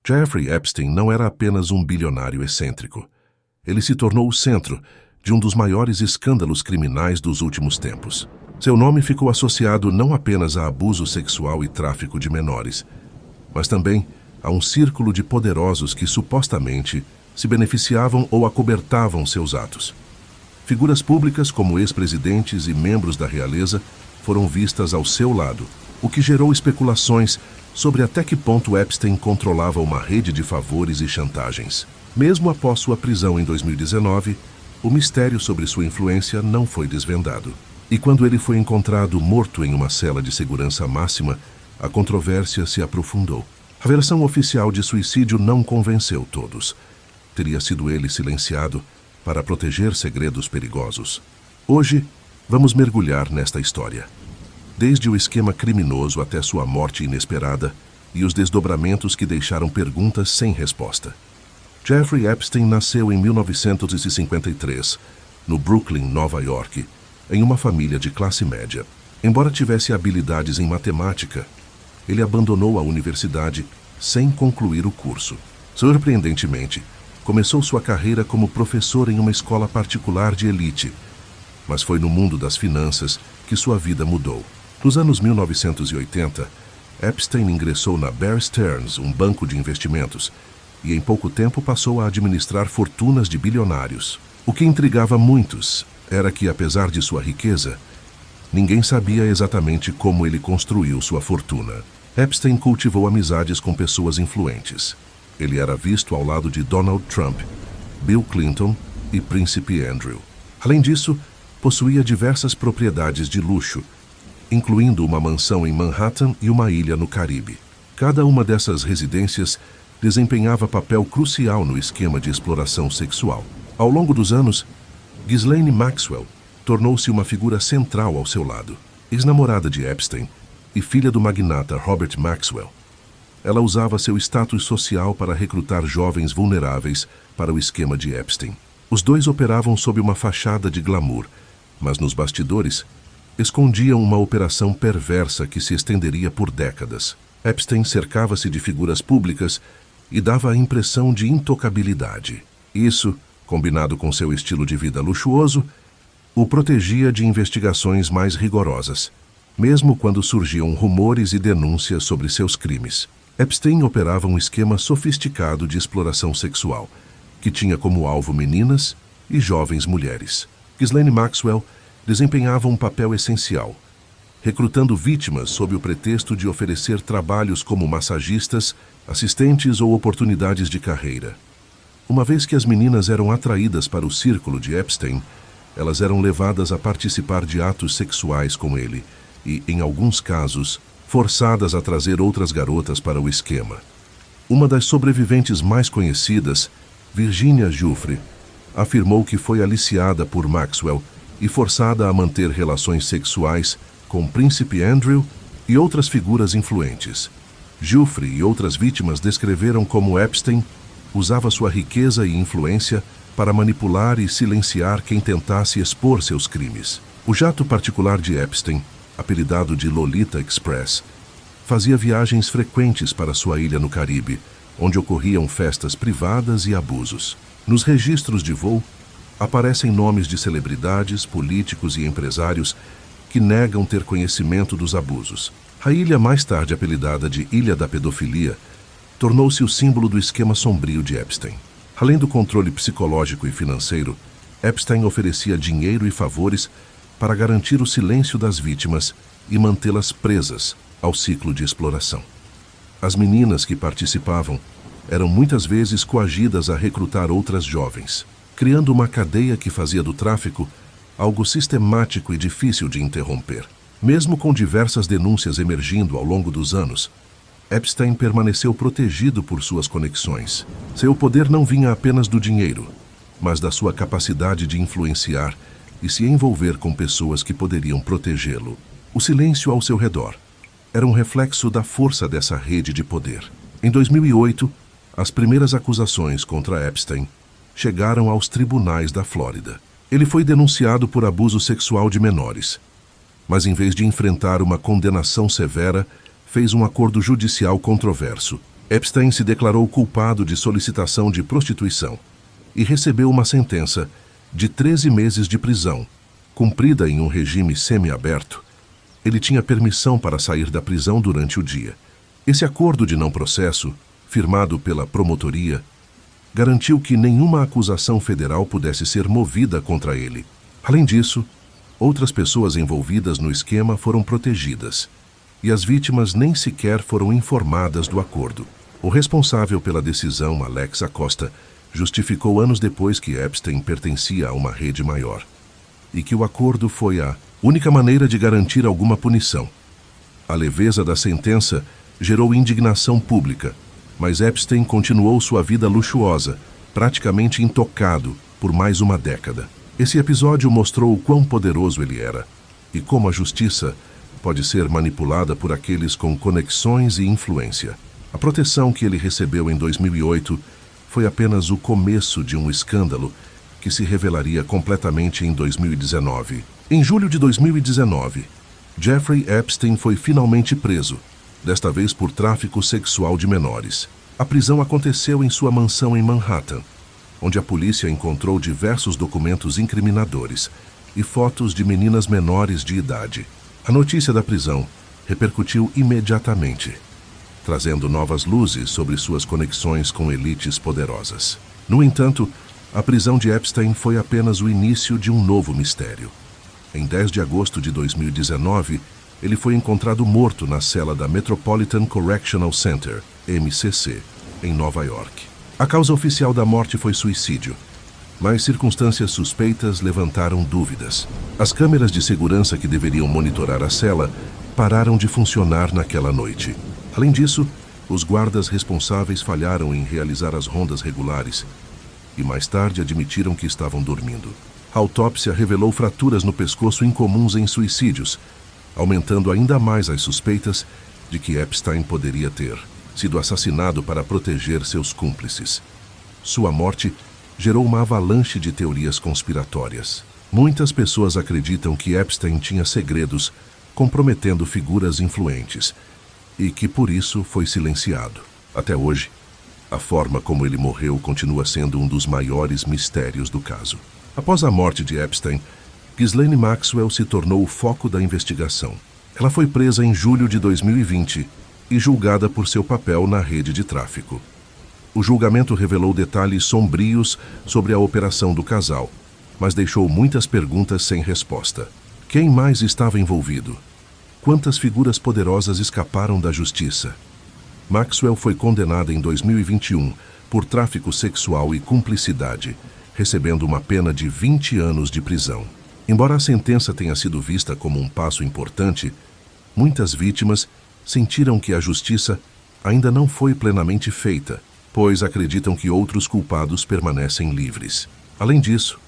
Jeffrey Epstein não era apenas um bilionário excêntrico. Ele se tornou o centro de um dos maiores escândalos criminais dos últimos tempos. Seu nome ficou associado não apenas a abuso sexual e tráfico de menores, mas também a um círculo de poderosos que supostamente se beneficiavam ou acobertavam seus atos. Figuras públicas como ex-presidentes e membros da realeza foram vistas ao seu lado, o que gerou especulações sobre até que ponto Epstein controlava uma rede de favores e chantagens. Mesmo após sua prisão em 2019, o mistério sobre sua influência não foi desvendado. E quando ele foi encontrado morto em uma cela de segurança máxima, a controvérsia se aprofundou. A versão oficial de suicídio não convenceu todos. Teria sido ele silenciado para proteger segredos perigosos. Hoje, vamos mergulhar nesta história. Desde o esquema criminoso até sua morte inesperada e os desdobramentos que deixaram perguntas sem resposta. Jeffrey Epstein nasceu em 1953, no Brooklyn, Nova York, em uma família de classe média. Embora tivesse habilidades em matemática, ele abandonou a universidade sem concluir o curso. Surpreendentemente, começou sua carreira como professor em uma escola particular de elite, mas foi no mundo das finanças que sua vida mudou. Nos anos 1980, Epstein ingressou na Bear Stearns, um banco de investimentos, e em pouco tempo passou a administrar fortunas de bilionários. O que intrigava muitos era que, apesar de sua riqueza, ninguém sabia exatamente como ele construiu sua fortuna. Epstein cultivou amizades com pessoas influentes. Ele era visto ao lado de Donald Trump, Bill Clinton e Príncipe Andrew. Além disso, possuía diversas propriedades de luxo, incluindo uma mansão em Manhattan e uma ilha no Caribe. Cada uma dessas residências desempenhava papel crucial no esquema de exploração sexual. Ao longo dos anos, Ghislaine Maxwell tornou-se uma figura central ao seu lado. Ex-namorada de Epstein e filha do magnata Robert Maxwell, ela usava seu status social para recrutar jovens vulneráveis para o esquema de Epstein. Os dois operavam sob uma fachada de glamour, mas nos bastidores escondiam uma operação perversa que se estenderia por décadas. Epstein cercava-se de figuras públicas e dava a impressão de intocabilidade. Isso, combinado com seu estilo de vida luxuoso, o protegia de investigações mais rigorosas, mesmo quando surgiam rumores e denúncias sobre seus crimes. Epstein operava um esquema sofisticado de exploração sexual, que tinha como alvo meninas e jovens mulheres. Ghislaine Maxwell desempenhava um papel essencial, recrutando vítimas sob o pretexto de oferecer trabalhos como massagistas, assistentes ou oportunidades de carreira. Uma vez que as meninas eram atraídas para o círculo de Epstein, elas eram levadas a participar de atos sexuais com ele e, em alguns casos, forçadas a trazer outras garotas para o esquema. Uma das sobreviventes mais conhecidas, Virginia Giuffre, afirmou que foi aliciada por Maxwell e forçada a manter relações sexuais com o Príncipe Andrew e outras figuras influentes. Giuffre e outras vítimas descreveram como Epstein usava sua riqueza e influência para manipular e silenciar quem tentasse expor seus crimes. O jato particular de Epstein, apelidado de Lolita Express, fazia viagens frequentes para sua ilha no Caribe, onde ocorriam festas privadas e abusos. Nos registros de voo, aparecem nomes de celebridades, políticos e empresários que negam ter conhecimento dos abusos. A ilha, mais tarde apelidada de Ilha da Pedofilia, tornou-se o símbolo do esquema sombrio de Epstein. Além do controle psicológico e financeiro, Epstein oferecia dinheiro e favores para garantir o silêncio das vítimas e mantê-las presas ao ciclo de exploração. As meninas que participavam eram muitas vezes coagidas a recrutar outras jovens, criando uma cadeia que fazia do tráfico algo sistemático e difícil de interromper. Mesmo com diversas denúncias emergindo ao longo dos anos, Epstein permaneceu protegido por suas conexões. Seu poder não vinha apenas do dinheiro, mas da sua capacidade de influenciar e se envolver com pessoas que poderiam protegê-lo. O silêncio ao seu redor era um reflexo da força dessa rede de poder. Em 2008, as primeiras acusações contra Epstein chegaram aos tribunais da Flórida. Ele foi denunciado por abuso sexual de menores, mas em vez de enfrentar uma condenação severa, fez um acordo judicial controverso. Epstein se declarou culpado de solicitação de prostituição e recebeu uma sentença de 13 meses de prisão, cumprida em um regime semiaberto. Ele tinha permissão para sair da prisão durante o dia. Esse acordo de não processo, firmado pela promotoria, garantiu que nenhuma acusação federal pudesse ser movida contra ele. Além disso, outras pessoas envolvidas no esquema foram protegidas, e as vítimas nem sequer foram informadas do acordo. O responsável pela decisão, Alex Acosta, justificou anos depois que Epstein pertencia a uma rede maior e que o acordo foi a única maneira de garantir alguma punição. A leveza da sentença gerou indignação pública, mas Epstein continuou sua vida luxuosa, praticamente intocado, por mais uma década. Esse episódio mostrou o quão poderoso ele era e como a justiça pode ser manipulada por aqueles com conexões e influência. A proteção que ele recebeu em 2008 foi apenas o começo de um escândalo que se revelaria completamente em 2019. Em julho de 2019, Jeffrey Epstein foi finalmente preso, desta vez por tráfico sexual de menores. A prisão aconteceu em sua mansão em Manhattan, onde a polícia encontrou diversos documentos incriminadores e fotos de meninas menores de idade. A notícia da prisão repercutiu imediatamente, trazendo novas luzes sobre suas conexões com elites poderosas. No entanto, a prisão de Epstein foi apenas o início de um novo mistério. Em 10 de agosto de 2019, ele foi encontrado morto na cela da Metropolitan Correctional Center, MCC, em Nova York. A causa oficial da morte foi suicídio, mas circunstâncias suspeitas levantaram dúvidas. As câmeras de segurança que deveriam monitorar a cela pararam de funcionar naquela noite. Além disso, os guardas responsáveis falharam em realizar as rondas regulares e mais tarde admitiram que estavam dormindo. A autópsia revelou fraturas no pescoço incomuns em suicídios, aumentando ainda mais as suspeitas de que Epstein poderia ter sido assassinado para proteger seus cúmplices. Sua morte gerou uma avalanche de teorias conspiratórias. Muitas pessoas acreditam que Epstein tinha segredos comprometendo figuras influentes e que por isso foi silenciado. Até hoje, a forma como ele morreu continua sendo um dos maiores mistérios do caso. Após a morte de Epstein, Ghislaine Maxwell se tornou o foco da investigação. Ela foi presa em julho de 2020 e julgada por seu papel na rede de tráfico. O julgamento revelou detalhes sombrios sobre a operação do casal, mas deixou muitas perguntas sem resposta. Quem mais estava envolvido? Quantas figuras poderosas escaparam da justiça? Maxwell foi condenada em 2021 por tráfico sexual e cumplicidade, recebendo uma pena de 20 anos de prisão. Embora a sentença tenha sido vista como um passo importante, muitas vítimas sentiram que a justiça ainda não foi plenamente feita, pois acreditam que outros culpados permanecem livres. Além disso,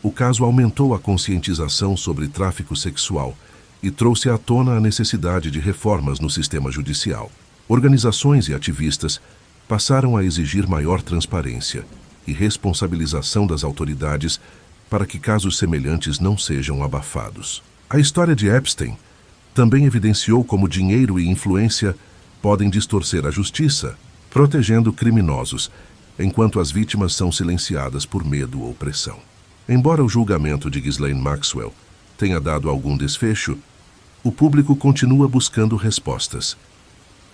o caso aumentou a conscientização sobre tráfico sexual e trouxe à tona a necessidade de reformas no sistema judicial. Organizações e ativistas passaram a exigir maior transparência e responsabilização das autoridades para que casos semelhantes não sejam abafados. A história de Epstein também evidenciou como dinheiro e influência podem distorcer a justiça, protegendo criminosos, enquanto as vítimas são silenciadas por medo ou pressão. Embora o julgamento de Ghislaine Maxwell tenha dado algum desfecho, o público continua buscando respostas.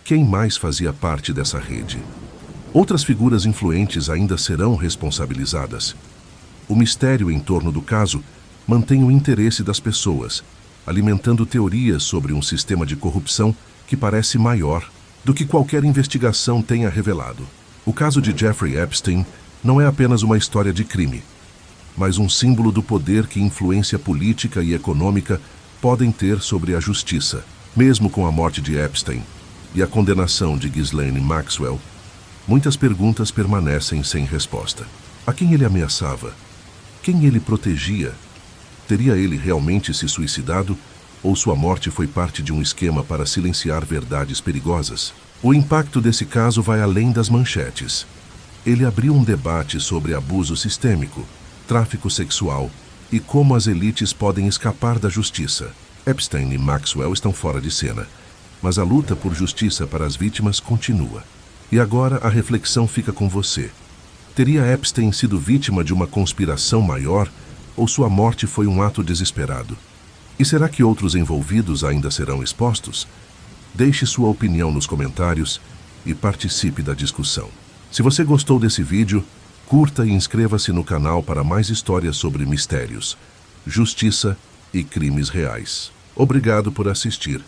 Quem mais fazia parte dessa rede? Outras figuras influentes ainda serão responsabilizadas. O mistério em torno do caso mantém o interesse das pessoas, alimentando teorias sobre um sistema de corrupção que parece maior do que qualquer investigação tenha revelado. O caso de Jeffrey Epstein não é apenas uma história de crime, mas um símbolo do poder que influência política e econômica podem ter sobre a justiça. Mesmo com a morte de Epstein e a condenação de Ghislaine Maxwell, muitas perguntas permanecem sem resposta. A quem ele ameaçava? Quem ele protegia? Teria ele realmente se suicidado ou sua morte foi parte de um esquema para silenciar verdades perigosas? O impacto desse caso vai além das manchetes. Ele abriu um debate sobre abuso sistêmico, tráfico sexual e como as elites podem escapar da justiça. Epstein e Maxwell estão fora de cena, mas a luta por justiça para as vítimas continua. E agora a reflexão fica com você. Teria Epstein sido vítima de uma conspiração maior ou sua morte foi um ato desesperado? E será que outros envolvidos ainda serão expostos? Deixe sua opinião nos comentários e participe da discussão. Se você gostou desse vídeo, curta e inscreva-se no canal para mais histórias sobre mistérios, justiça e crimes reais. Obrigado por assistir.